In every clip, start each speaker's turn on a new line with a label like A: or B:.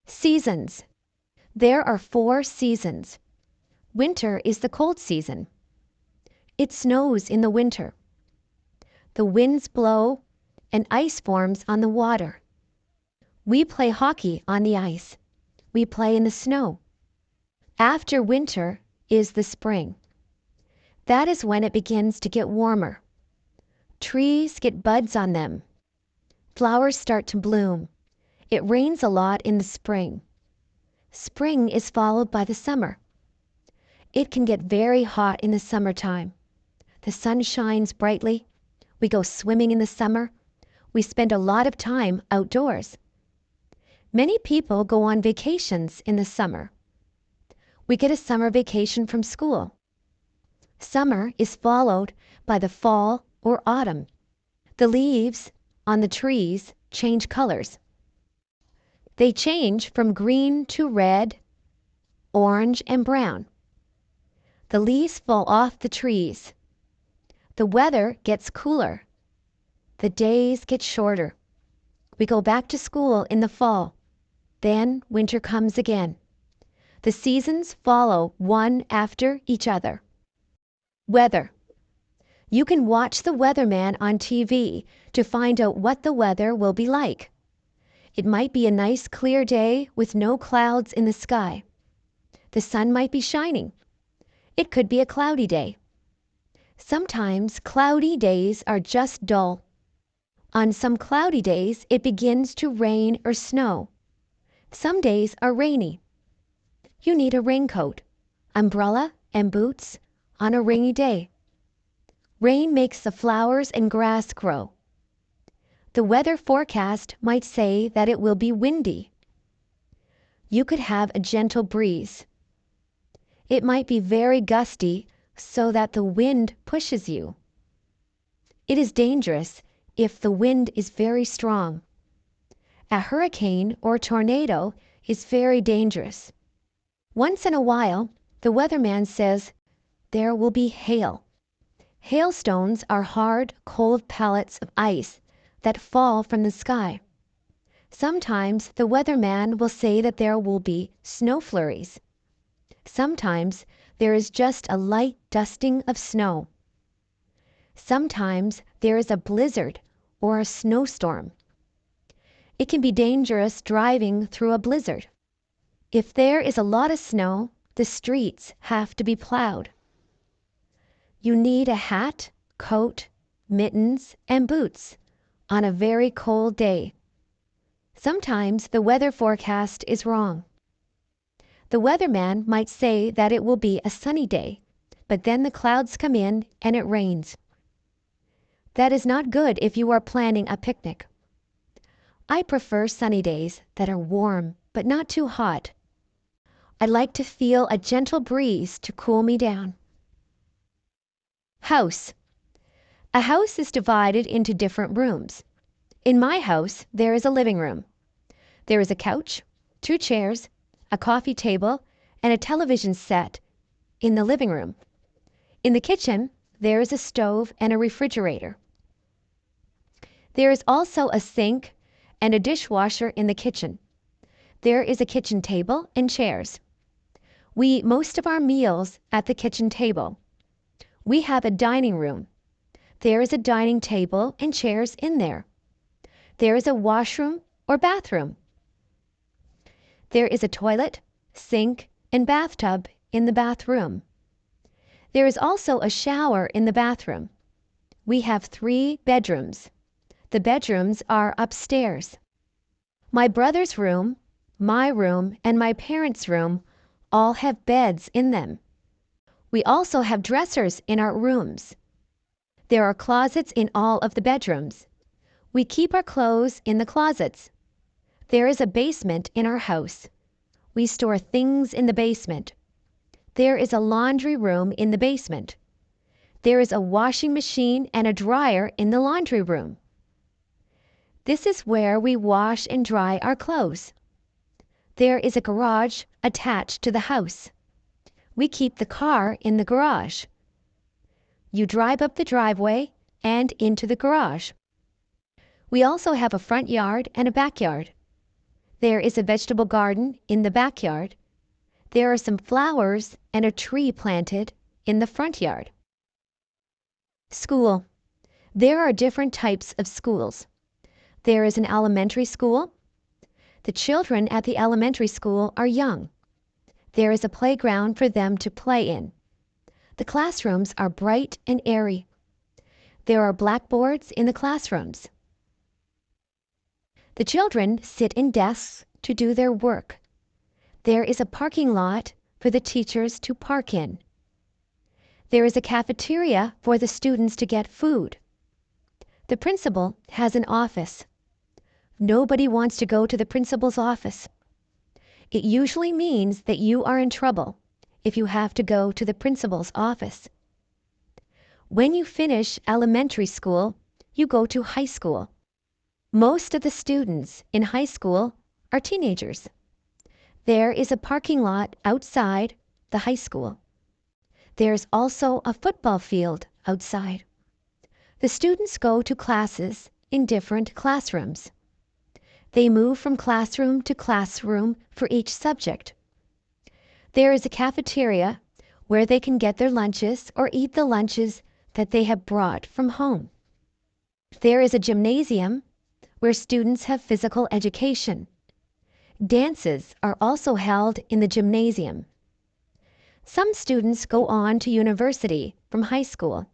A: Seasons. There are 4 seasons. Winter is the cold season. It snows in the winter. The winds blow and ice forms on the water. We play hockey on the ice. We play in the snow. After winter is the spring. That is when it begins to get warmer. Trees get buds on them. Flowers start to bloom. It rains a lot in the spring. Spring is followed by the summer. It can get very hot in the summertime. The sun shines brightly. We go swimming in the summer. We spend a lot of time outdoors. Many people go on vacations in the summer. We get a summer vacation from school. Summer is followed by the fall or autumn. The leaves on the trees change colors. They change from green to red, orange, and brown. The leaves fall off the trees. The weather gets cooler. The days get shorter. We go back to school in the fall. Then winter comes again. The seasons follow one after each other. Weather. You can watch the weatherman on TV to find out what the weather will be like. It might be a nice clear day with no clouds in the sky. The sun might be shining. It could be a cloudy day. Sometimes cloudy days are just dull. On some cloudy days, it begins to rain or snow. Some days are rainy. You need a raincoat, umbrella, and boots on a rainy day. Rain makes the flowers and grass grow. The weather forecast might say that it will be windy. You could have a gentle breeze. It might be very gusty so that the wind pushes you. It is dangerous if the wind is very strong. A hurricane or tornado is very dangerous. Once in a while, the weatherman says there will be hail. Hailstones are hard, cold pellets of ice that fall from the sky. Sometimes the weatherman will say that there will be snow flurries. Sometimes there is just a light dusting of snow. Sometimes there is a blizzard or a snowstorm. It can be dangerous driving through a blizzard. If there is a lot of snow, the streets have to be plowed. You need a hat, coat, mittens, and boots on a very cold day. Sometimes the weather forecast is wrong. The weatherman might say that it will be a sunny day, but then the clouds come in and it rains. That is not good if you are planning a picnic. I prefer sunny days that are warm but not too hot. I like to feel a gentle breeze to cool me down. House. A house is divided into different rooms. In my house, there is a living room. There is a couch, 2 chairs, a coffee table, and a television set in the living room. In the kitchen, there is a stove and a refrigerator. There is also a sink and a dishwasher in the kitchen. There is a kitchen table and chairs. We eat most of our meals at the kitchen table. We have a dining room. There is a dining table and chairs in there. There is a washroom or bathroom. There is a toilet, sink, and bathtub in the bathroom. There is also a shower in the bathroom. We have 3 bedrooms. The bedrooms are upstairs. My brother's room, my room, and my parents' room all have beds in them. We also have dressers in our rooms. There are closets in all of the bedrooms. We keep our clothes in the closets. There is a basement in our house. We store things in the basement. There is a laundry room in the basement. There is a washing machine and a dryer in the laundry room. This is where we wash and dry our clothes. There is a garage attached to the house. We keep the car in the garage. You drive up the driveway and into the garage. We also have a front yard and a backyard. There is a vegetable garden in the backyard. There are some flowers and a tree planted in the front yard. School. There are different types of schools. There is an elementary school. The children at the elementary school are young. There is a playground for them to play in. The classrooms are bright and airy. There are blackboards in the classrooms. The children sit in desks to do their work. There is a parking lot for the teachers to park in. There is a cafeteria for the students to get food. The principal has an office. Nobody wants to go to the principal's office. It usually means that you are in trouble if you have to go to the principal's office. When you finish elementary school, you go to high school. Most of the students in high school are teenagers. There is a parking lot outside the high school. There's also a football field outside. The students go to classes in different classrooms. They move from classroom to classroom for each subject. There is a cafeteria where they can get their lunches or eat the lunches that they have brought from home. There is a gymnasium where students have physical education. Dances are also held in the gymnasium. Some students go on to university from high school.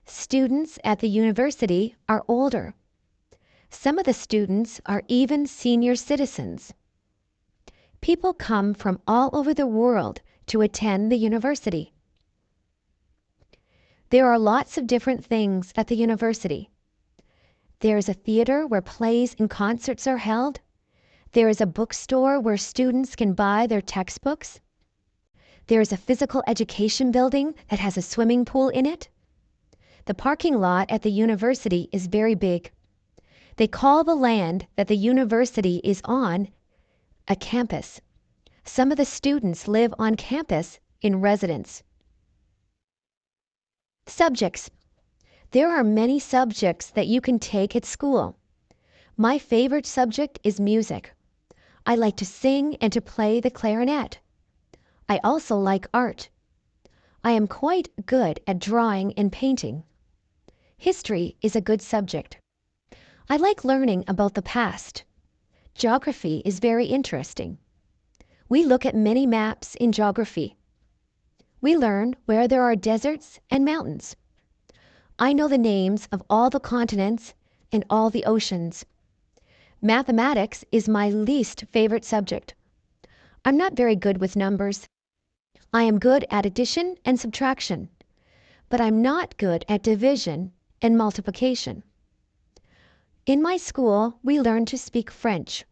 A: Students at the university are older. Some of the students are even senior citizens. People come from all over the world to attend the university. There are lots of different things at the university. There is a theater where plays and concerts are held. There is a bookstore where students can buy their textbooks. There is a physical education building that has a swimming pool in it. The parking lot at the university is very big. They call the land that the university is on a campus. Some of the students live on campus in residence. Subjects. There are many subjects that you can take at school. My favorite subject is music. I like to sing and to play the clarinet. I also like art. I am quite good at drawing and painting. History is a good subject. I like learning about the past. Geography is very interesting. We look at many maps in geography. We learn where there are deserts and mountains. I know the names of all the continents and all the oceans. Mathematics is my least favorite subject. I'm not very good with numbers. I am good at addition and subtraction, but I'm not good at division and multiplication. In my school, we learn to speak French.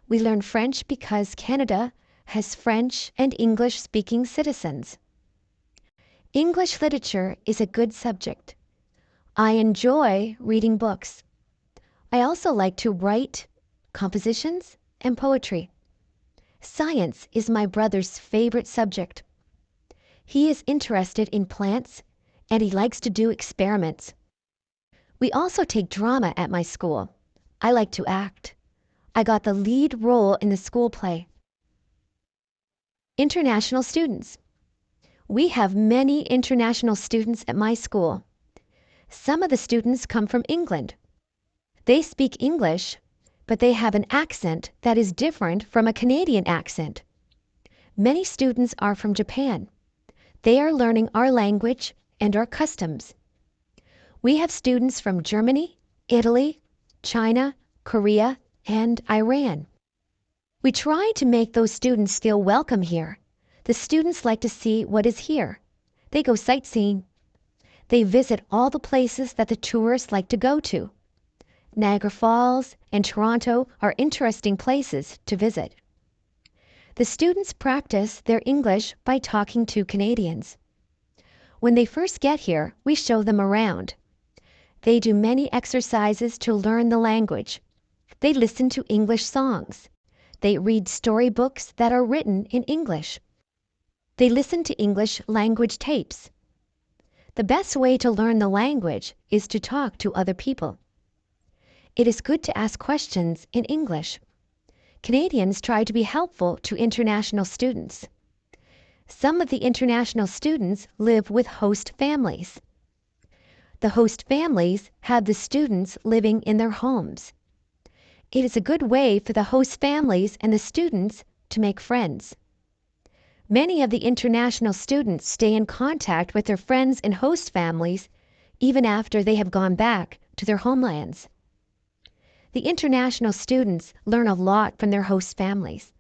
A: We learn French because Canada has French and English-speaking citizens. English literature is a good subject. I enjoy reading books. I also like to write compositions and poetry. Science is my brother's favorite subject. He is interested in plants and he likes to do experiments. We also take drama at my school. I like to act. I got the lead role in the school play. International students. We have many international students at my school. Some of the students come from England. They speak English, but they have an accent that is different from a Canadian accent. Many students are from Japan. They are learning our language and our customs. We have students from Germany, Italy, China, Korea, and Iran. We try to make those students feel welcome here. The students like to see what is here. They go sightseeing. They visit all the places that the tourists like to go to. Niagara Falls and Toronto are interesting places to visit. The students practice their English by talking to Canadians. When they first get here, we show them around. They do many exercises to learn the language. They listen to English songs. They read storybooks that are written in English. They listen to English language tapes. The best way to learn the language is to talk to other people. It is good to ask questions in English. Canadians try to be helpful to international students. Some of the international students live with host families. The host families have the students living in their homes. It is a good way for the host families and the students to make friends. Many of the international students stay in contact with their friends and host families even after they have gone back to their homelands. The international students learn a lot from their host families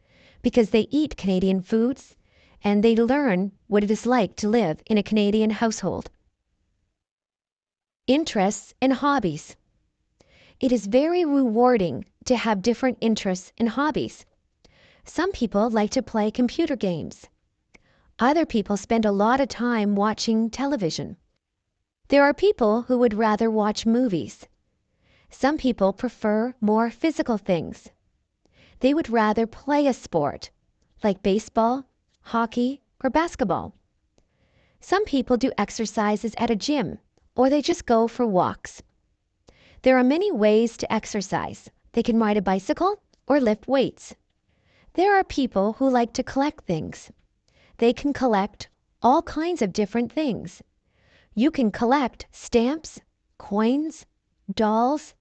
A: because they eat Canadian foods and they learn what it is like to live in a Canadian household. Interests and hobbies. It is very rewarding to have different interests and hobbies. Some people like to play computer games. Other people spend a lot of time watching television. There are people who would rather watch movies. Some people prefer more physical things. They would rather play a sport, like baseball, hockey, or basketball. Some people do exercises at a gym, or they just go for walks. There are many ways to exercise. They can ride a bicycle or lift weights. There are people who like to collect things. They can collect all kinds of different things. You can collect stamps, coins, dolls,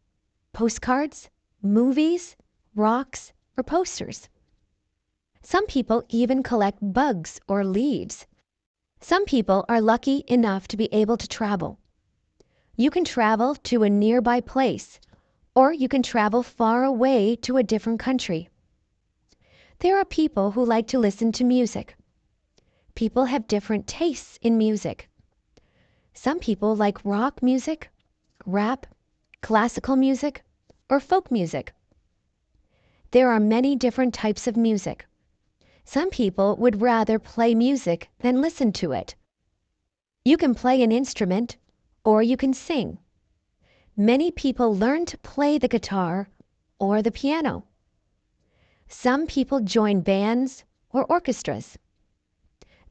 A: postcards, movies, rocks, or posters. Some people even collect bugs or leaves. Some people are lucky enough to be able to travel. You can travel to a nearby place, or you can travel far away to a different country. There are people who like to listen to music. People have different tastes in music. Some people like rock music, rap, classical music, or folk music. There are many different types of music. Some people would rather play music than listen to it. You can play an instrument, or you can sing. Many people learn to play the guitar or the piano. Some people join bands or orchestras.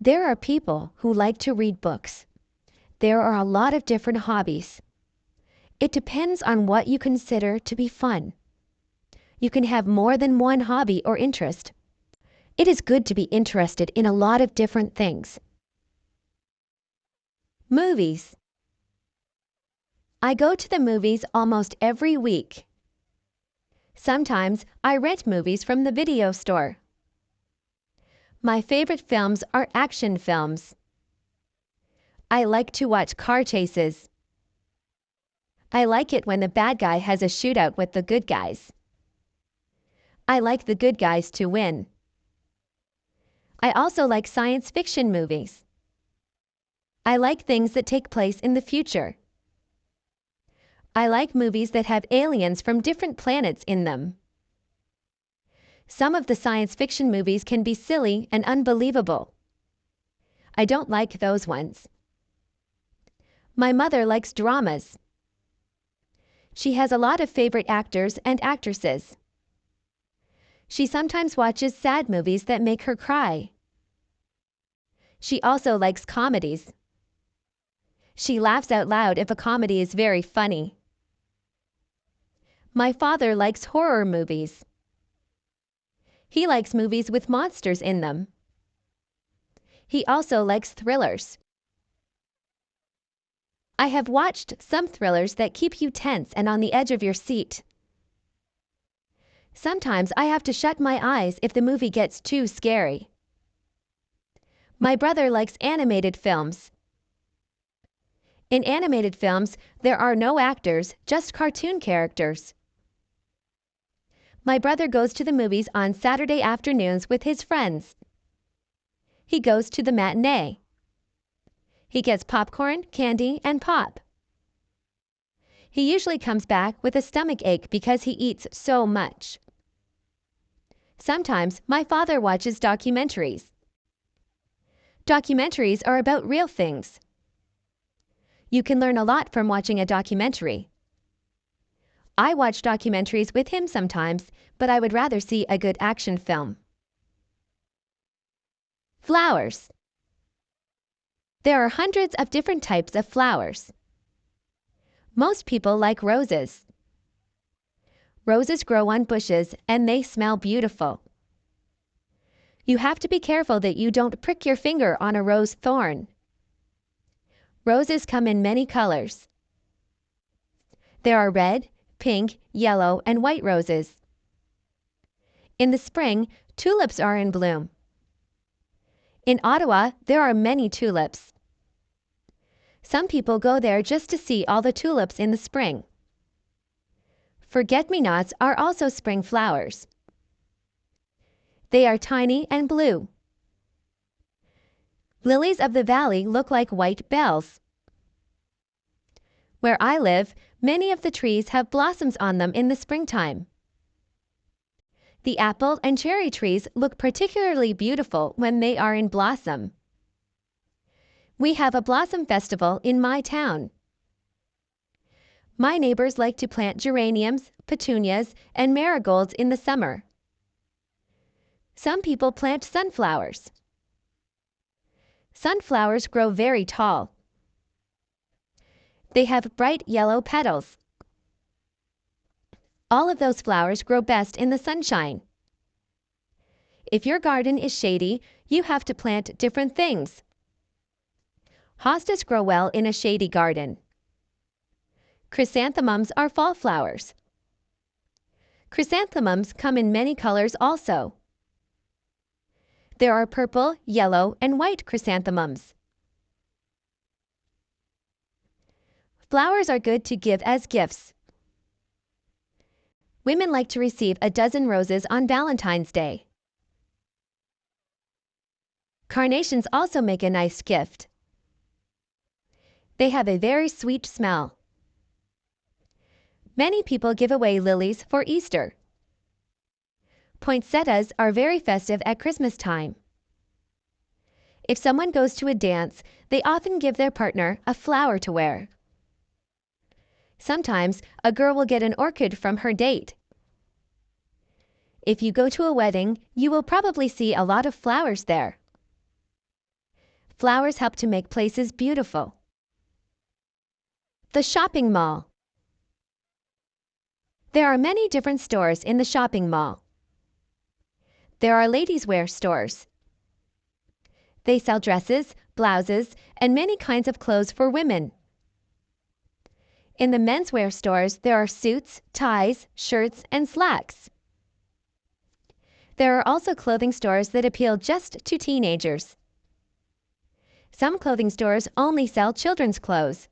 A: There are people who like to read books. There are a lot of different hobbies. It depends on what you consider to be fun. You can have more than one hobby or interest. It is good to be interested in a lot of different things. Movies. I go to the movies almost every week. Sometimes I rent movies from the video store. My favorite films are action films. I like to watch car chases. I like it when the bad guy has a shootout with the good guys. I like the good guys to win. I also like science fiction movies. I like things that take place in the future. I like movies that have aliens from different planets in them. Some of the science fiction movies can be silly and unbelievable. I don't like those ones. My mother likes dramas. She has a lot of favorite actors and actresses. She sometimes watches sad movies that make her cry. She also likes comedies. She laughs out loud if a comedy is very funny. My father likes horror movies. He likes movies with monsters in them. He also likes thrillers. I have watched some thrillers that keep you tense and on the edge of your seat. Sometimes I have to shut my eyes if the movie gets too scary. My brother likes animated films. In animated films, there are no actors, just cartoon characters. My brother goes to the movies on Saturday afternoons with his friends. He goes to the matinee. He gets popcorn, candy, and pop. He usually comes back with a stomach ache because he eats so much. Sometimes my father watches documentaries. Documentaries are about real things. You can learn a lot from watching a documentary. I watch documentaries with him sometimes, but I would rather see a good action film. Flowers. There are hundreds of different types of flowers. Most people like roses. Roses grow on bushes and they smell beautiful. You have to be careful that you don't prick your finger on a rose thorn. Roses come in many colors. There are red, pink, yellow, and white roses. In the spring, tulips are in bloom. In Ottawa, there are many tulips. Some people go there just to see all the tulips in the spring. Forget-me-nots are also spring flowers. They are tiny and blue. Lilies of the valley look like white bells. Where I live, many of the trees have blossoms on them in the springtime. The apple and cherry trees look particularly beautiful when they are in blossom. We have a blossom festival in my town. My neighbors like to plant geraniums, petunias, and marigolds in the summer. Some people plant sunflowers. Sunflowers grow very tall. They have bright yellow petals. All of those flowers grow best in the sunshine. If your garden is shady, you have to plant different things. Hostas grow well in a shady garden. Chrysanthemums are fall flowers. Chrysanthemums come in many colors also. There are purple, yellow, and white chrysanthemums. Flowers are good to give as gifts. Women like to receive a dozen roses on Valentine's Day. Carnations also make a nice gift. They have a very sweet smell. Many people give away lilies for Easter. Poinsettias are very festive at Christmas time. If someone goes to a dance, they often give their partner a flower to wear. Sometimes a girl will get an orchid from her date. If you go to a wedding, you will probably see a lot of flowers there. Flowers help to make places beautiful. The shopping mall. There are many different stores in the shopping mall. There are ladies' wear stores. They sell dresses, blouses, and many kinds of clothes for women. In the menswear stores, there are suits, ties, shirts, and slacks. There are also clothing stores that appeal just to teenagers. Some clothing stores only sell children's clothes.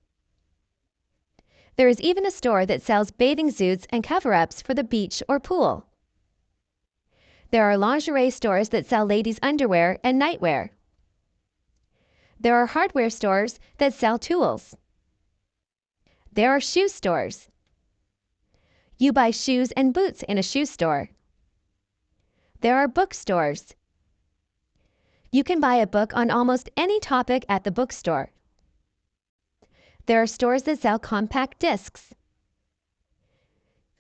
A: There is even a store that sells bathing suits and cover-ups for the beach or pool. There are lingerie stores that sell ladies' underwear and nightwear. There are hardware stores that sell tools. There are shoe stores. You buy shoes and boots in a shoe store. There are bookstores. You can buy a book on almost any topic at the bookstore. There are stores that sell compact discs.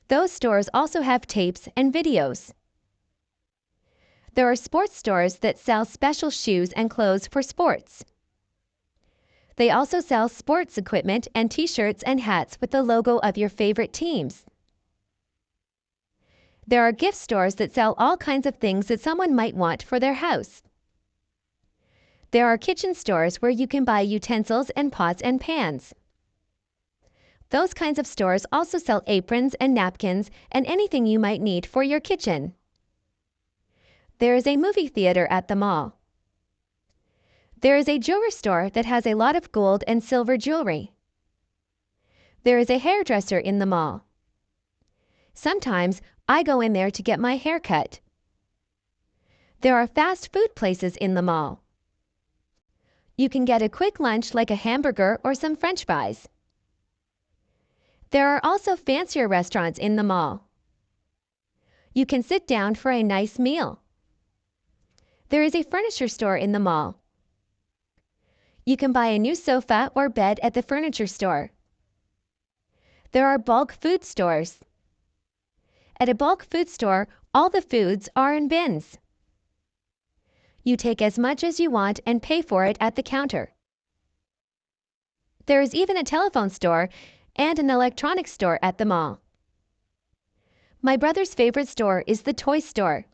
A: Those stores also have tapes and videos. There are sports stores that sell special shoes and clothes for sports. They also sell sports equipment and t-shirts and hats with the logo of your favorite teams. There are gift stores that sell all kinds of things that someone might want for their house. There are kitchen stores where you can buy utensils and pots and pans. Those kinds of stores also sell aprons and napkins and anything you might need for your kitchen. There is a movie theater at the mall. There is a jewelry store that has a lot of gold and silver jewelry. There is a hairdresser in the mall. Sometimes I go in there to get my hair cut. There are fast food places in the mall. You can get a quick lunch like a hamburger or some French fries. There are also fancier restaurants in the mall. You can sit down for a nice meal. There is a furniture store in the mall. You can buy a new sofa or bed at the furniture store. There are bulk food stores. At a bulk food store, all the foods are in bins. You take as much as you want and pay for it at the counter. There is even a telephone store and an electronics store at the mall. My brother's favorite store is the toy store.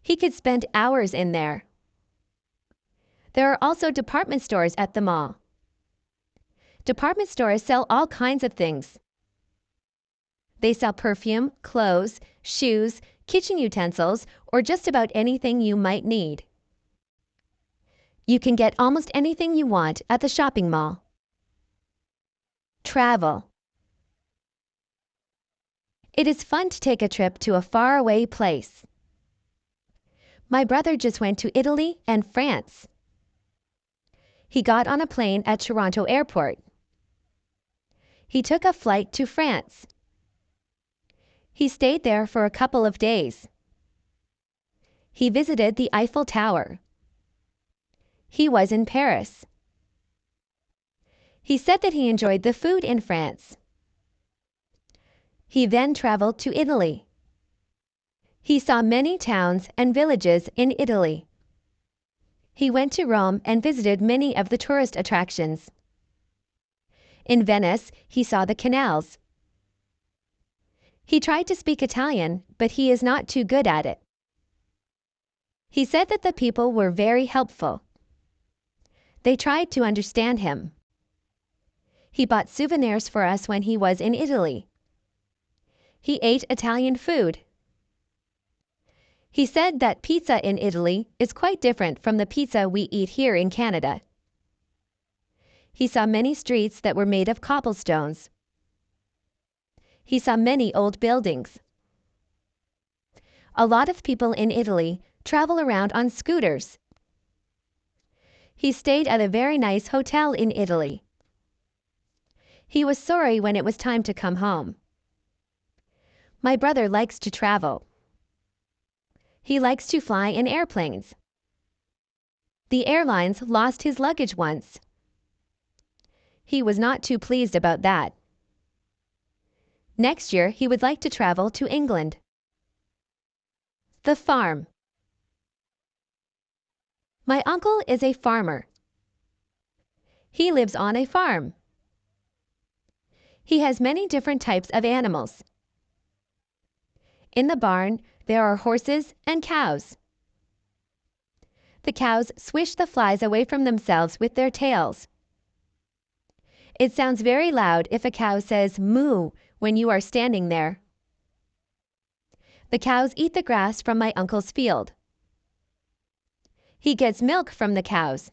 A: He could spend hours in there. There are also department stores at the mall. Department stores sell all kinds of things. They sell perfume, clothes, shoes, kitchen utensils, or just about anything you might need. You can get almost anything you want at the shopping mall. Travel. It is fun to take a trip to a faraway place. My brother just went to Italy and France. He got on a plane at Toronto Airport. He took a flight to France. He stayed there for a couple of days. He visited the Eiffel Tower. He was in Paris. He said that he enjoyed the food in France. He then traveled to Italy. He saw many towns and villages in Italy. He went to Rome and visited many of the tourist attractions. In Venice, he saw the canals. He tried to speak Italian, but he is not too good at it. He said that the people were very helpful. They tried to understand him. He bought souvenirs for us when he was in Italy. He ate Italian food. He said that pizza in Italy is quite different from the pizza we eat here in Canada. He saw many streets that were made of cobblestones. He saw many old buildings. A lot of people in Italy travel around on scooters. He stayed at a very nice hotel in Italy. He was sorry when it was time to come home. My brother likes to travel. He likes to fly in airplanes. The airlines lost his luggage once. He was not too pleased about that. Next year, he would like to travel to England. The farm. My uncle is a farmer. He lives on a farm. He has many different types of animals. In the barn, there are horses and cows. The cows swish the flies away from themselves with their tails. It sounds very loud if a cow says moo when you are standing there. The cows eat the grass from my uncle's field. He gets milk from the cows.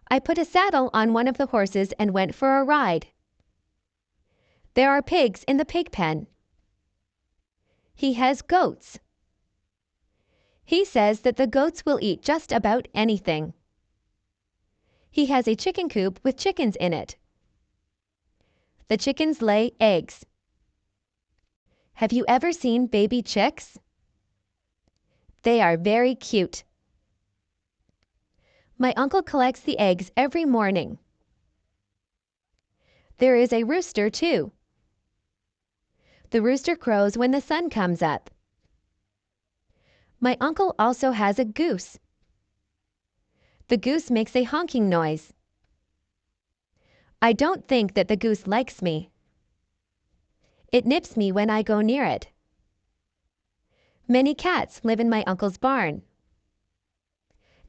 A: I put a saddle on one of the horses and went for a ride. There are pigs in the pig pen. He has goats. He says that the goats will eat just about anything. He has a chicken coop with chickens in it. The chickens lay eggs. Have you ever seen baby chicks? They are very cute. My uncle collects the eggs every morning. There is a rooster too. The rooster crows when the sun comes up. My uncle also has a goose. The goose makes a honking noise. I don't think that the goose likes me. It nips me when I go near it. Many cats live in my uncle's barn.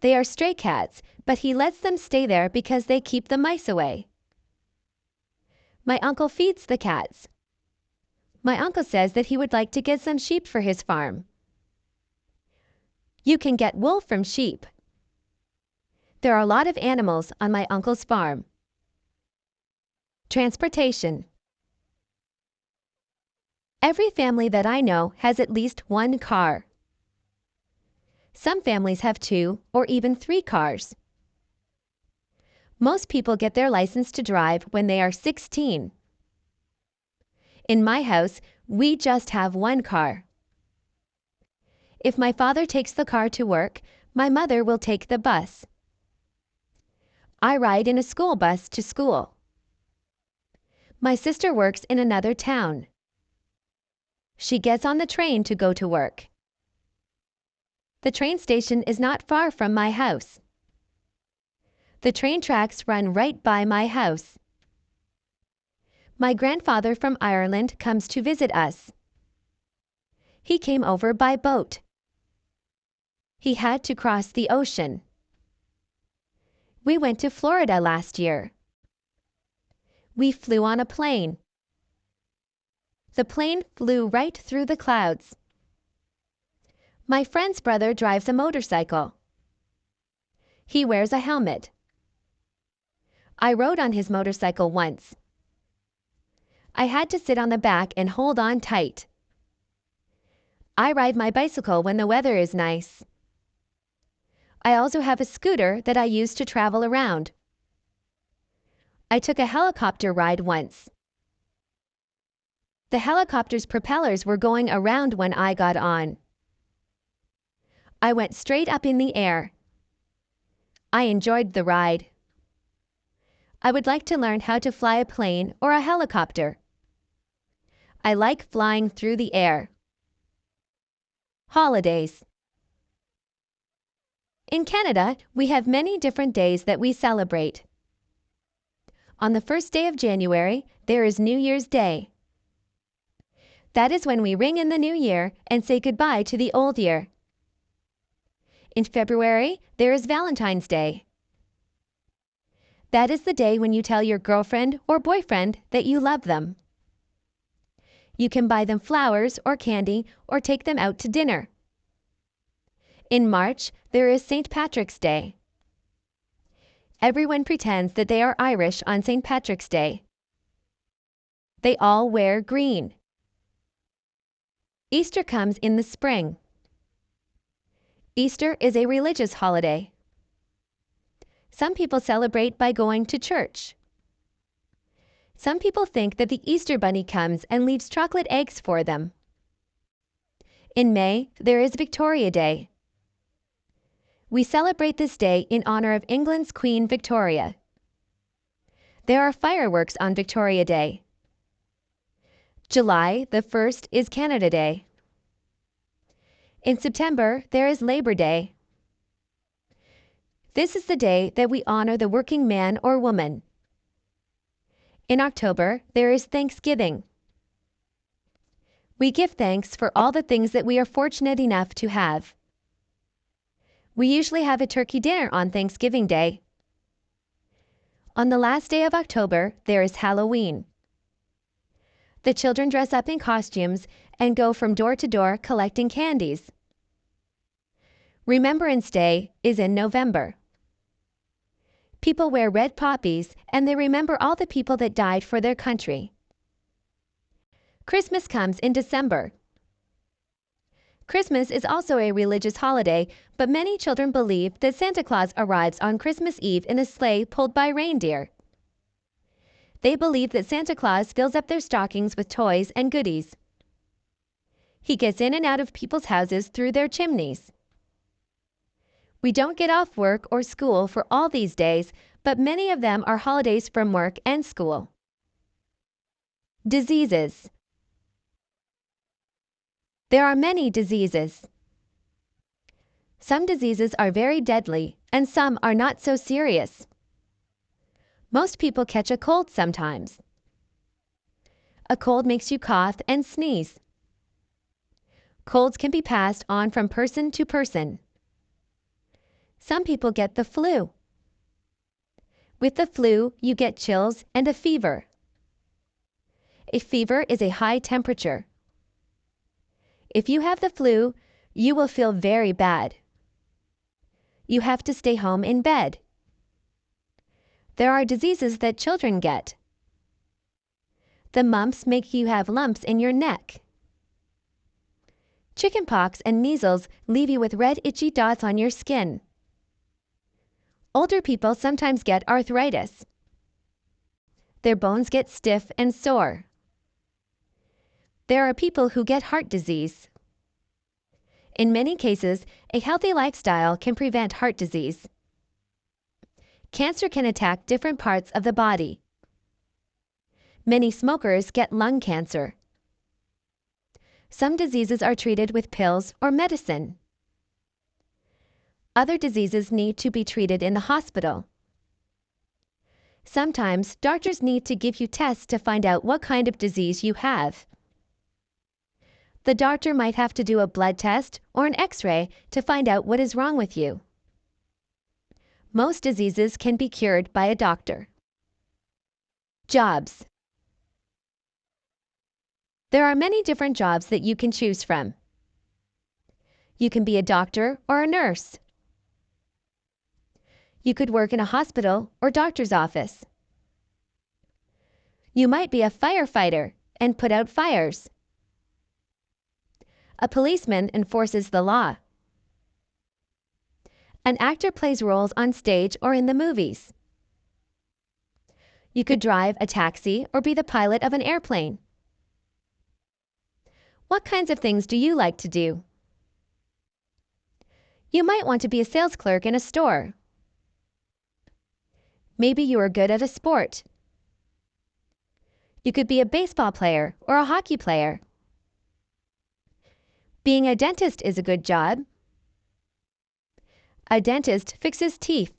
A: They are stray cats, but he lets them stay there because they keep the mice away. My uncle feeds the cats. My uncle says that he would like to get some sheep for his farm. You can get wool from sheep. There are a lot of animals on my uncle's farm. Transportation. Every family that I know has at least one car. Some families have 2 or even 3 cars. Most people get their license to drive when they are 16. In my house, we just have one car. If my father takes the car to work, my mother will take the bus. I ride in a school bus to school. My sister works in another town. She gets on the train to go to work. The train station is not far from my house. The train tracks run right by my house. My grandfather from Ireland comes to visit us. He came over by boat. He had to cross the ocean. We went to Florida last year. We flew on a plane. The plane flew right through the clouds. My friend's brother drives a motorcycle. He wears a helmet. I rode on his motorcycle once. I had to sit on the back and hold on tight. I ride my bicycle when the weather is nice. I also have a scooter that I use to travel around. I took a helicopter ride once. The helicopter's propellers were going around when I got on. I went straight up in the air. I enjoyed the ride. I would like to learn how to fly a plane or a helicopter. I like flying through the air. Holidays. In Canada, we have many different days that we celebrate. On the first day of January, there is New Year's Day. That is when we ring in the new year and say goodbye to the old year. In February, there is Valentine's Day. That is the day when you tell your girlfriend or boyfriend that you love them. You can buy them flowers or candy or take them out to dinner. In March, there is St. Patrick's Day. Everyone pretends that they are Irish on St. Patrick's Day. They all wear green. Easter comes in the spring. Easter is a religious holiday. Some people celebrate by going to church. Some people think that the Easter Bunny comes and leaves chocolate eggs for them. In May, there is Victoria Day. We celebrate this day in honor of England's Queen Victoria. There are fireworks on Victoria Day. July the 1st is Canada Day. In September, there is Labor Day. This is the day that we honor the working man or woman. In October, there is Thanksgiving. We give thanks for all the things that we are fortunate enough to have. We usually have a turkey dinner on Thanksgiving Day. On the last day of October, there is Halloween. The children dress up in costumes and go from door to door collecting candies. Remembrance Day is in November. People wear red poppies and they remember all the people that died for their country. Christmas comes in December. Christmas is also a religious holiday, but many children believe that Santa Claus arrives on Christmas Eve in a sleigh pulled by reindeer. They believe that Santa Claus fills up their stockings with toys and goodies. He gets in and out of people's houses through their chimneys. We don't get off work or school for all these days, but many of them are holidays from work and school. Diseases. There are many diseases. Some diseases are very deadly, and some are not so serious. Most people catch a cold sometimes. A cold makes you cough and sneeze. Colds can be passed on from person to person. Some people get the flu. With the flu, you get chills and a fever. A fever is a high temperature. If you have the flu, you will feel very bad. You have to stay home in bed. There are diseases that children get. The mumps make you have lumps in your neck. Chickenpox and measles leave you with red itchy dots on your skin. Older people sometimes get arthritis. Their bones get stiff and sore. There are people who get heart disease. In many cases, a healthy lifestyle can prevent heart disease. Cancer can attack different parts of the body. Many smokers get lung cancer. Some diseases are treated with pills or medicine. Other diseases need to be treated in the hospital. Sometimes doctors need to give you tests to find out what kind of disease you have. The doctor might have to do a blood test or an X-ray to find out what is wrong with you. Most diseases can be cured by a doctor. Jobs. There are many different jobs that you can choose from. You can be a doctor or a nurse. You could work in a hospital or doctor's office. You might be a firefighter and put out fires. A policeman enforces the law. An actor plays roles on stage or in the movies. You could drive a taxi or be the pilot of an airplane. What kinds of things do you like to do? You might want to be a sales clerk in a store. Maybe you are good at a sport. You could be a baseball player or a hockey player. Being a dentist is a good job. A dentist fixes teeth.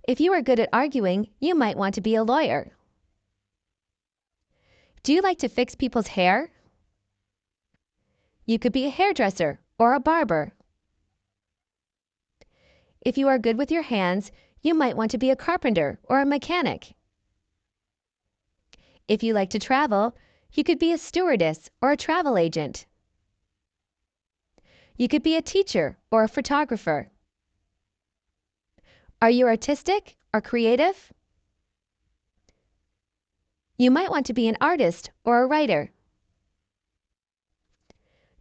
A: If you are good at arguing, you might want to be a lawyer. Do you like to fix people's hair? You could be a hairdresser or a barber. If you are good with your hands, you might want to be a carpenter or a mechanic. If you like to travel, you could be a stewardess or a travel agent. You could be a teacher or a photographer. Are you artistic or creative? You might want to be an artist or a writer.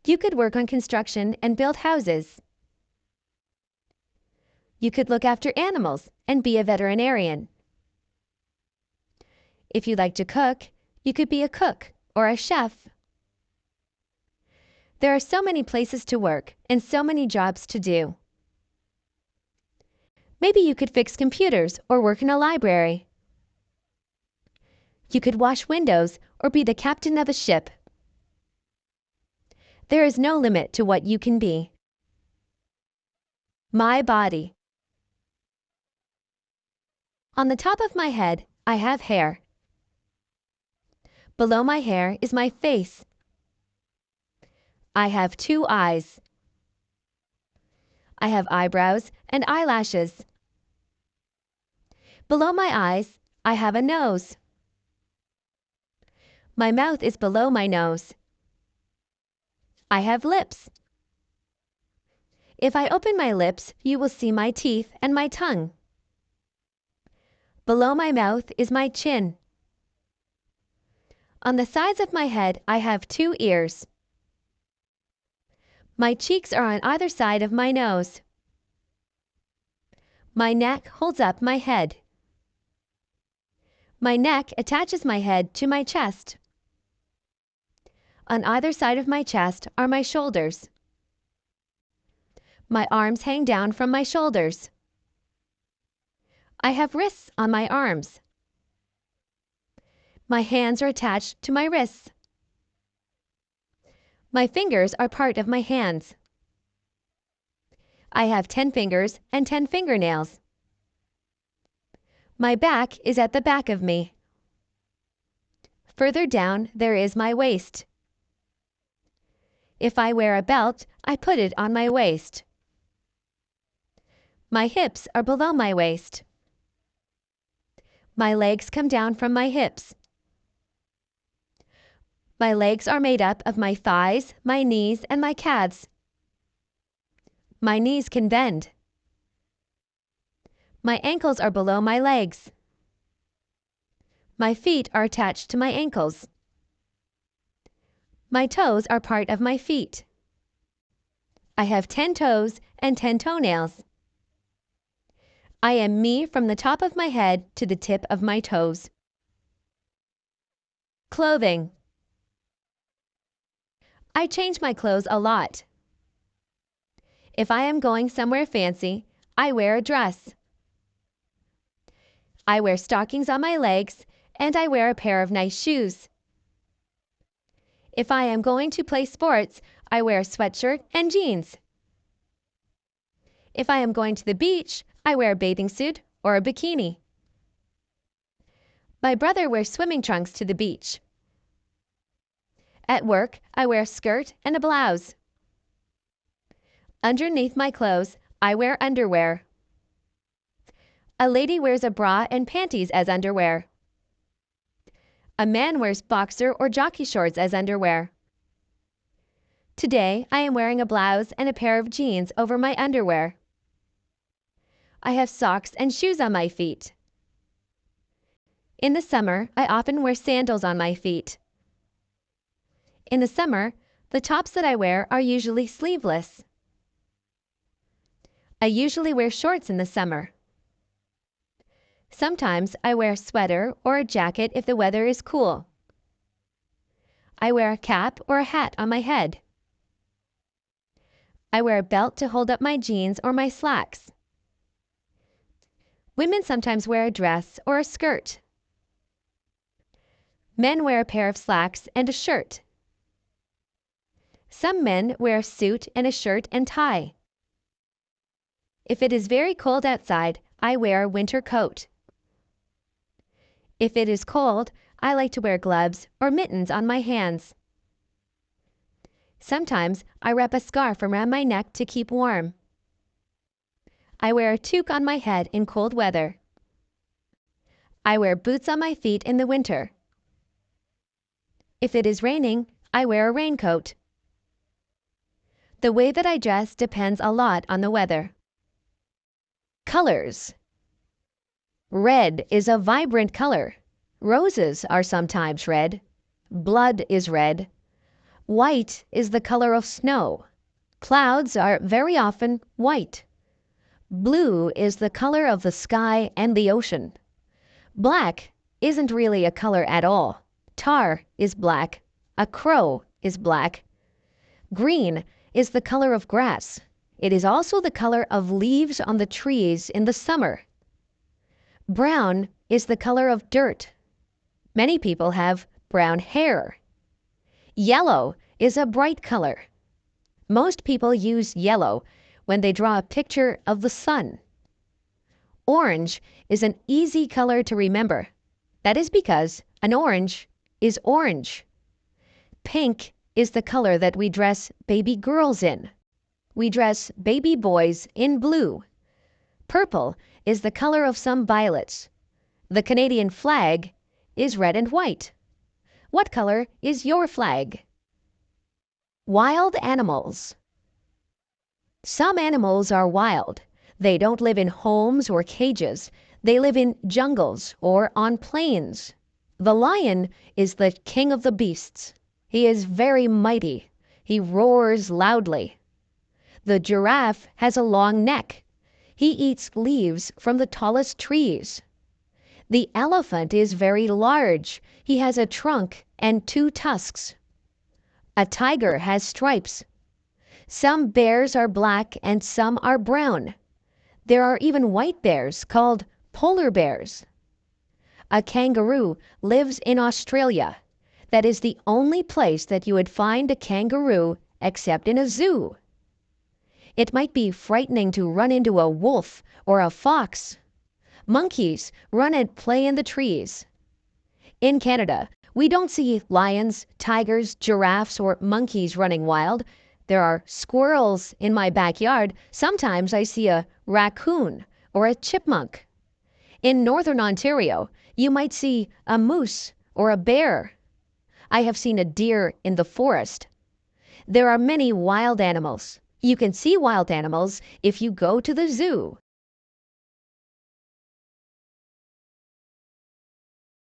A: You could work on construction and build houses. You could look after animals and be a veterinarian. If you like to cook, you could be a cook or a chef. There are so many places to work and so many jobs to do. Maybe you could fix computers or work in a library. You could wash windows or be the captain of a ship. There is no limit to what you can be. My body. On the top of my head, I have hair. Below my hair is my face. I have 2 eyes. I have eyebrows and eyelashes. Below my eyes, I have a nose. My mouth is below my nose. I have lips. If I open my lips, you will see my teeth and my tongue. Below my mouth is my chin. On the sides of my head, I have 2 ears. My cheeks are on either side of my nose. My neck holds up my head. My neck attaches my head to my chest. On either side of my chest are my shoulders. My arms hang down from my shoulders. I have wrists on my arms. My hands are attached to my wrists. My fingers are part of my hands. I have 10 fingers and 10 fingernails. My back is at the back of me. Further down, there is my waist. If I wear a belt, I put it on my waist. My hips are below my waist. My legs come down from my hips. My legs are made up of my thighs, my knees, and my calves. My knees can bend. My ankles are below my legs. My feet are attached to my ankles. My toes are part of my feet. I have 10 toes and 10 toenails. I am me from the top of my head to the tip of my toes. Clothing. I change my clothes a lot. If I am going somewhere fancy, I wear a dress. I wear stockings on my legs, and I wear a pair of nice shoes. If I am going to play sports, I wear a sweatshirt and jeans. If I am going to the beach, I wear a bathing suit or a bikini. My brother wears swimming trunks to the beach. At work, I wear a skirt and a blouse. Underneath my clothes, I wear underwear. A lady wears a bra and panties as underwear. A man wears boxer or jockey shorts as underwear. Today, I am wearing a blouse and a pair of jeans over my underwear. I have socks and shoes on my feet. In the summer, I often wear sandals on my feet. In the summer, the tops that I wear are usually sleeveless. I usually wear shorts in the summer. Sometimes I wear a sweater or a jacket if the weather is cool. I wear a cap or a hat on my head. I wear a belt to hold up my jeans or my slacks. Women sometimes wear a dress or a skirt. Men wear a pair of slacks and a shirt. Some men wear a suit and a shirt and tie. If it is very cold outside, I wear a winter coat. If it is cold, I like to wear gloves or mittens on my hands. Sometimes I wrap a scarf around my neck to keep warm. I wear a toque on my head in cold weather. I wear boots on my feet in the winter. If it is raining, I wear a raincoat. The way that I dress depends a lot on the weather. Colors. Red is a vibrant color. Roses are sometimes red. Blood is red. White is the color of snow. Clouds are very often white. Blue is the color of the sky and the ocean. Black isn't really a color at all. Tar is black. A crow is black. Green is the color of grass. It is also the color of leaves on the trees in the summer. Brown is the color of dirt. Many people have brown hair. Yellow is a bright color. Most people use yellow when they draw a picture of the sun. Orange is an easy color to remember. That is because an orange is orange. Pink is the color that we dress baby girls in. We dress baby boys in blue. Purple is the color of some violets. The Canadian flag is red and white. What color is your flag? Wild animals. Some animals are wild. They don't live in homes or cages. They live in jungles or on plains. The lion is the king of the beasts. He is very mighty. He roars loudly. The giraffe has a long neck. He eats leaves from the tallest trees. The elephant is very large. He has a trunk and 2 tusks. A tiger has stripes. Some bears are black and some are brown. There are even white bears called polar bears. A kangaroo lives in Australia. That is the only place that you would find a kangaroo except in a zoo. It might be frightening to run into a wolf or a fox. Monkeys run and play in the trees. In Canada, we don't see lions, tigers, giraffes, or monkeys running wild. There are squirrels in my backyard. Sometimes I see a raccoon or a chipmunk. In northern Ontario, you might see a moose or a bear. I have seen a deer in the forest. There are many wild animals. You can see wild animals if you go to the zoo.